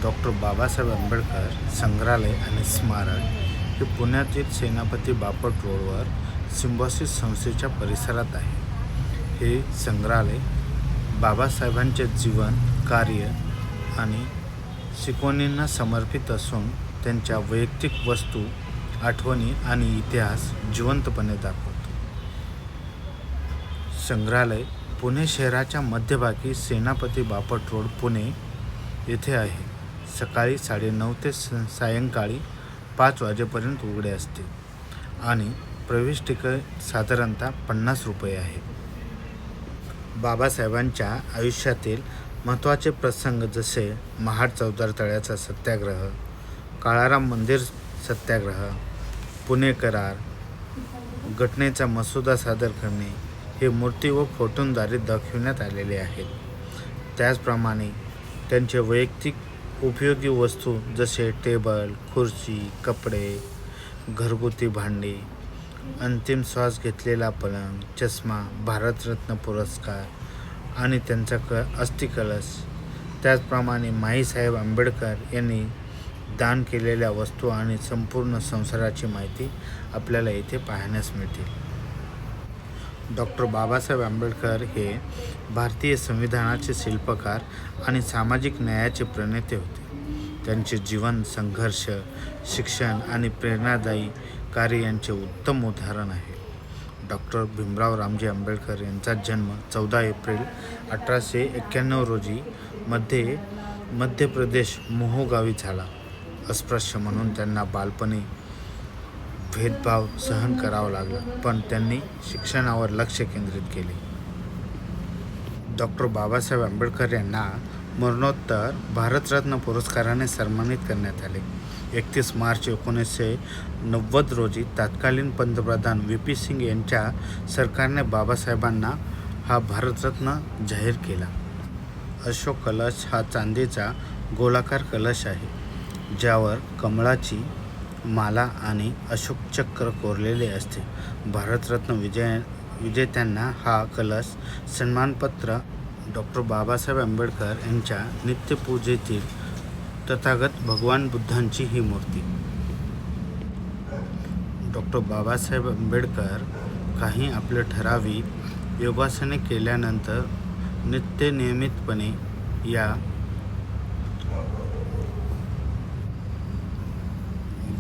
Doctor Babasaheb Ambedkar संग्रहालय आणि स्मारक हे पुण्यातील सेनापती बापट रोडवर सिम्बॉसिस संस्थेच्या परिसरात आहे. हे संग्रहालय बाबासाहेबांचे जीवन, कार्य आणि शिकवणींना समर्पित असून त्यांच्या वैयक्तिक वस्तू, आठवणी आणि इतिहास जिवंतपणे दाखवतो. संग्रहालय पुणे शहराच्या मध्यभागी सेनापती बापट रोड, पुणे येथे आहे. सकाळी 9:30 ते सायंकाळी 5 वाजेपर्यंत उघडे असते आणि प्रवेश तिकीट साधारणतः 50 रुपये आहे. बाबासाहेबांच्या आयुष्यातील महत्त्वाचे प्रसंग जसे महाड चौदार तळ्याचा सत्याग्रह, काळाराम मंदिर सत्याग्रह, पुणे करार, घटनेचा मसुदा सादर करणे हे मूर्ती व फोटोंद्वारे दाखविण्यात आलेले आहेत. त्याचप्रमाणे त्यांचे वैयक्तिक उपयोगी वस्तू जसे टेबल, खुर्ची, कपडे, घरगुती भांडी, अंतिम श्वास घेतलेला पलंग, चष्मा, भारतरत्न पुरस्कार आणि त्यांचा अस्थिकलश, त्याचप्रमाणे माईसाहेब आंबेडकर यांनी दान केलेल्या वस्तू आणि संपूर्ण संसाराची माहिती आपल्याला येथे पाहण्यास मिळतील. डॉक्टर बाबासाहेब आंबेडकर हे भारतीय संविधानाचे शिल्पकार आणि सामाजिक न्यायाचे प्रणेते होते. त्यांचे जीवन, संघर्ष, शिक्षण आणि प्रेरणादायी कार्य यांचे उत्तम उदाहरण आहे. डॉक्टर भीमराव रामजी आंबेडकर यांचा जन्म 14 एप्रिल 1891 रोजी मध्य प्रदेश मोहो गावी झाला. अस्पृश्य म्हणून त्यांना बालपणी भेदभाव सहन करावा लागला, पण त्यांनी शिक्षणावर लक्ष केंद्रित केले. डॉक्टर बाबासाहेब आंबेडकर यांना मरणोत्तर भारतरत्न पुरस्काराने सन्मानित करण्यात आले. 31 मार्च 1990 रोजी तत्कालीन पंतप्रधान व्ही.पी. सिंग यांच्या सरकारने बाबासाहेबांना हा भारतरत्न जाहीर केला. अशोक कलश हा चांदीचा गोलाकार कलश आहे, ज्यावर कमळाची माला आणि अशोक चक्र कोरलेले असते. भारतरत्न विजेत्यांना हा कलश सन्मानपत्र डॉक्टर बाबासाहेब आंबेडकर यांच्या नित्यपूजेतील तथागत भगवान बुद्धांची ही मूर्ती. डॉक्टर बाबासाहेब आंबेडकर काही आपले ठराविक योगासने केल्यानंतर नियमितपणे या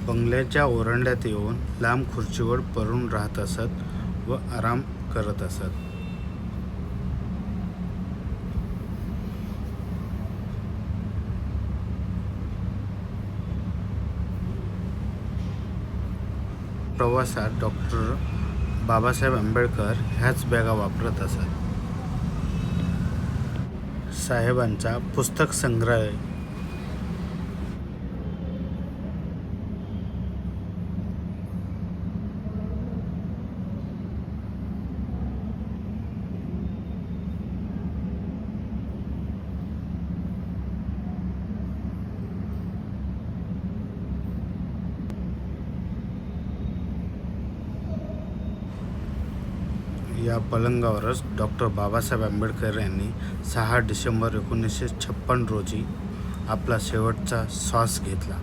बंगल्याच्या ओरंड्यात येऊन लांब खुर्चीवर पडून राहत असत व आराम करत असत. प्रवासात डॉक्टर बाबासाहेब आंबेडकर ह्याच बॅगा वापरत असत. साहेबांचा पुस्तक संग्रह या पलंगावरच डॉक्टर बाबासाहेब आंबेडकर यांनी 6 डिसेंबर 1956 रोजी आपला शेवटचा श्वास घेतला.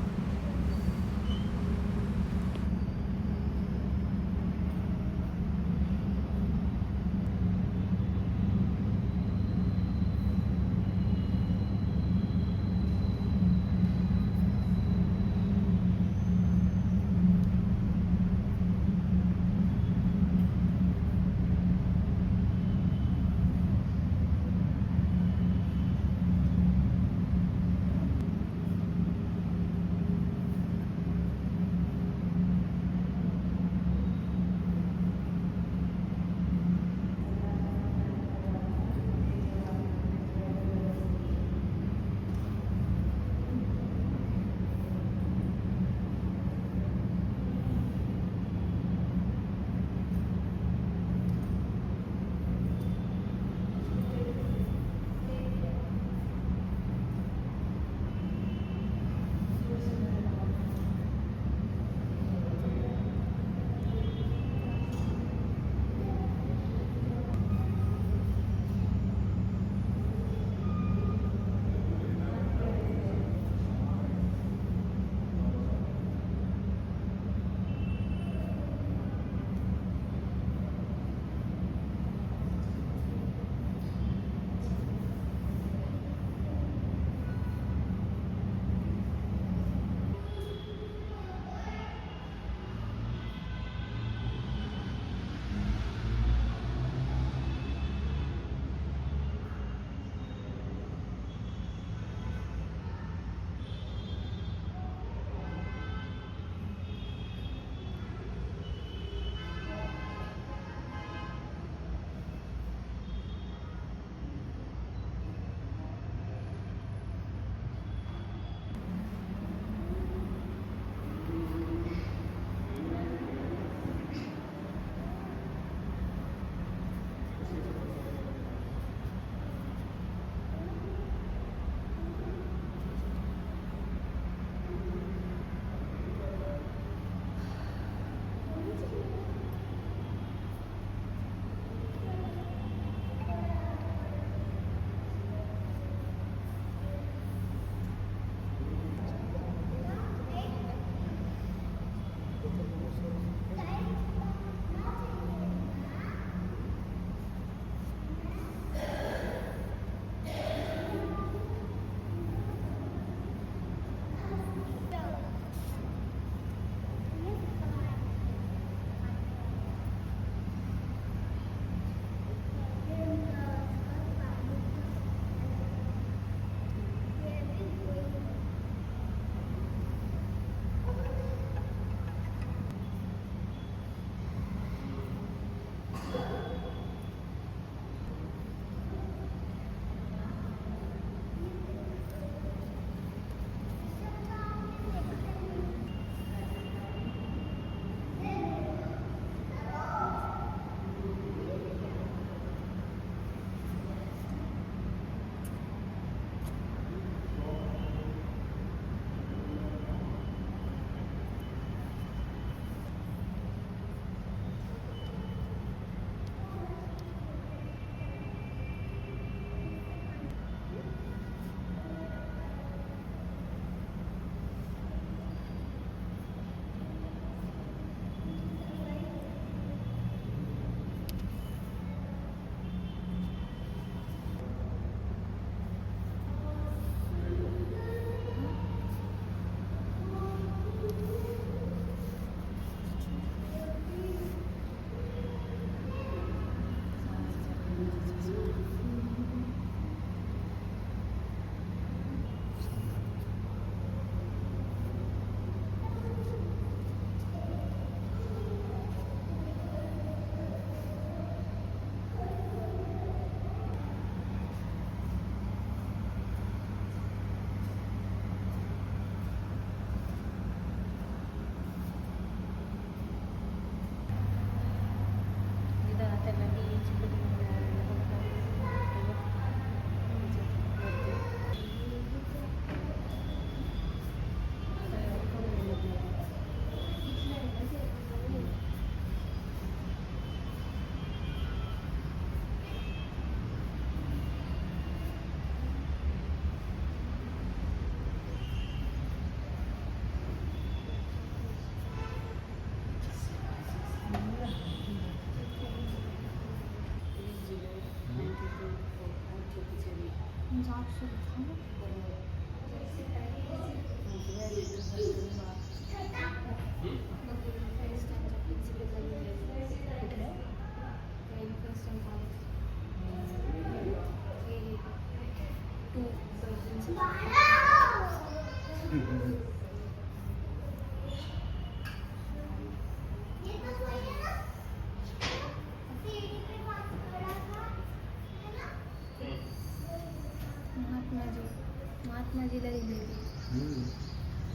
महात्माजीला दिली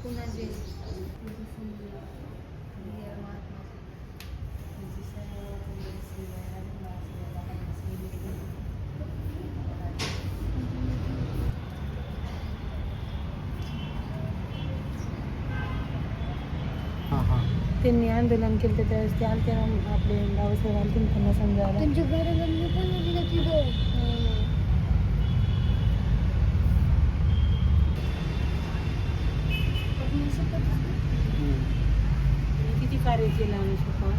कुणाचे त्यांनी आंदोलन केलं त्यावेळेस ते आलते ना आपले बाबासाहेब आलते त्यांना समजायला त्यांच्या घराघरनी पण दिलं तिथं किती कार्य केलं आम्ही स्वतः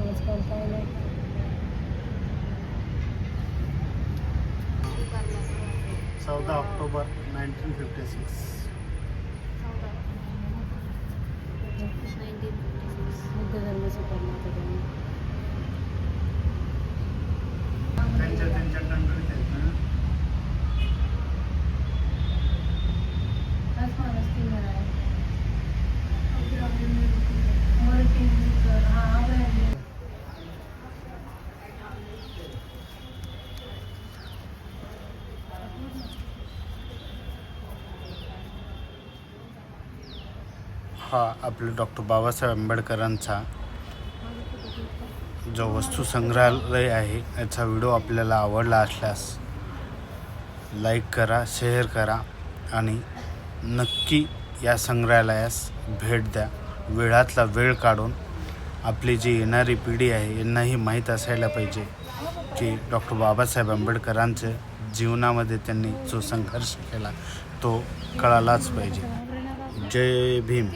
आजकाल काय नाही 14 ऑक्टोबर 1956. बुद्ध धर्म स्वीकारला होता त्यांनी त्यांच्या कंट्रीत आहेत ना. आज माणूस तीन आहे हा आपलं डॉक्टर बाबासाहेब आंबेडकरांचा जो वस्तू संग्रहालय आहे याचा व्हिडिओ आपल्याला आवडला असल्यास लाईक करा, शेअर करा आणि नक्की या संग्रहालयास भेट द्या. वेळातला वेळ काढून आपली जी येणारी पिढी आहे यांनाही माहीत असायला पाहिजे की डॉक्टर बाबासाहेब आंबेडकरांच्या जीवनामध्ये त्यांनी जो संघर्ष केला तो कळालाच पाहिजे. जय भीम.